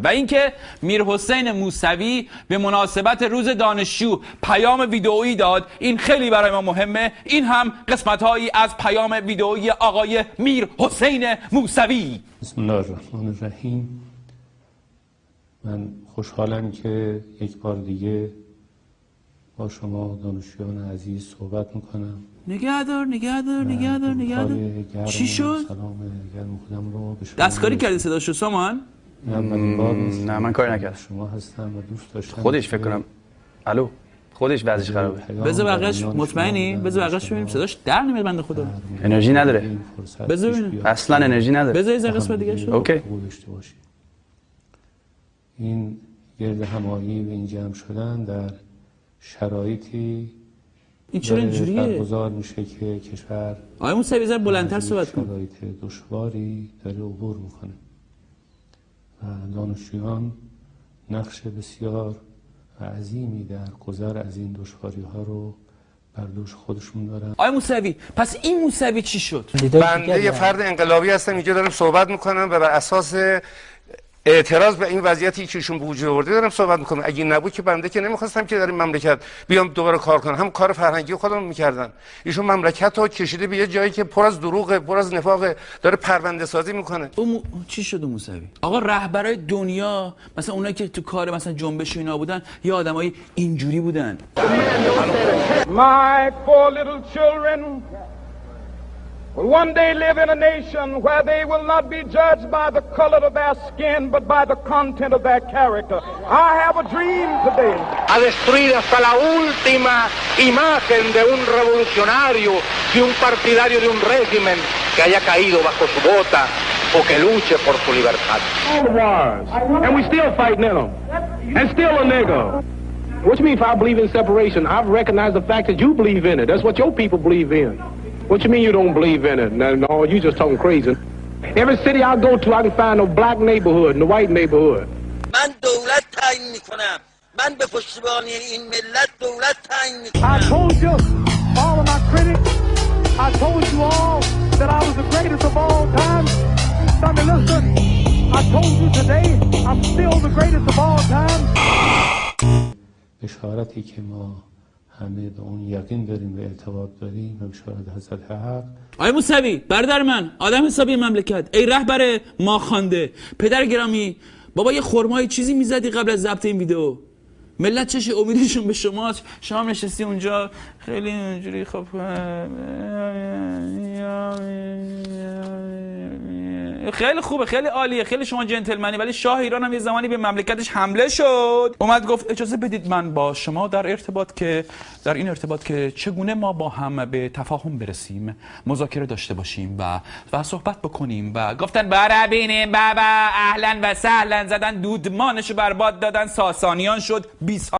و اینکه میرحسین موسوی به مناسبت روز دانشجو پیام ویدئویی داد، این خیلی برای ما مهمه. این هم قسمت‌هایی از پیام ویدئویی آقای میرحسین موسوی. بسم الله الرحمن الرحیم. من خوشحالم که یک بار دیگه با شما دانشجویان عزیز صحبت میکنم. نگهدار. چی شد؟ سلام گرم خودم رو به شما دستکاری کردی صداشو سامان؟ نه من کاری نکردم. شما هستم و دوست داشتم خودش فکر کنم. الو خودش وضعش خرابه. بذار بقیش مطمئنی؟ بذار بقیش ببینیم صداش در نمیاد بنده خدا. انرژی نداره. بذار ببینیم. اصلا انرژی نداره. بذار یه قسمت دیگه شو. اوکی. این گرد همایی و این جمع شدن در شرایطی این چرا اینجوریه؟ برگزار میشه که کشور آقای موسوی زر بلندتر صحبت کن. شرایط دشواری داره عبور میکنه و دانشجویان نقش بسیار عظیمی در گذر از این دشواری ها رو بر دوش خودشون دارن. آقای موسوی پس این موسوی چی شد؟ بنده یه فرد انقلابی هستم، اینجا دارم صحبت میکنم و بر اساس اعتراض به این وضعیتی که ایشون به وجود آورده دارم صحبت میکنم. اگه نبود که بنده که نمیخواستم که در این مملکت بیام دوباره کار کنم، هم کار فرهنگی خودم میکردم. ایشون مملکت رو کشیده به یه جایی که پر از دروغ، پر از نفاق، داره پرونده سازی میکنه. چی شد موسوی؟ آقا رهبرای دنیا مثلا اونایی که تو کار مثلا جنبش و اینا بودن یه آدمای اینجوری بودن. My four little children will one day live in a nation where they will not be judged by the color of their skin, but by the content of their character. I have a dream today. A destruir hasta la última imagen de un revolucionario, de un partidario de un régimen que haya caído bajo su bota o que luche por su libertad. All the wars, and we still fighting in them, and still a nigga. What you mean if I believe in separation? I've recognized the fact that you believe in it. That's what your people believe in. What you mean you don't believe in it? No, you just talking crazy. Every city I go to, I can find a black neighborhood and a white neighborhood. من دولت تعیین میکنم. من به پشتیبانی این ملت دولت تعیین میکنم. I told you, all of my critics, I told you all that I was the greatest of all time. Somebody listen, I told you today, I'm still the greatest of all time. بشارتی که ما همه به اون یقین داریم و اعتقاد داریم و بشارت حضرت حق. آقای موسوی برادر من، آدم حسابی مملکت، ای رهبر ما خوانده، پدر گرامی، بابا یه خرمای چیزی میزدی قبل از ضبط این ویدیو. ملت چش امیدشون به شماست. شما هم نشستی اونجا خیلی اونجوری خب خیلی خوبه، خیلی عالیه، خیلی شما جنتلمنی، ولی شاه ایران هم یه زمانی به مملکتش حمله شد، اومد گفت اجازه بدید من با شما در این ارتباط که چگونه ما با هم به تفاهم برسیم مذاکره داشته باشیم و صحبت بکنیم. و گفتن برا بینیم بابا اهلا و سهلا، زدن دودمانشو برباد دادن، ساسانیان شد 20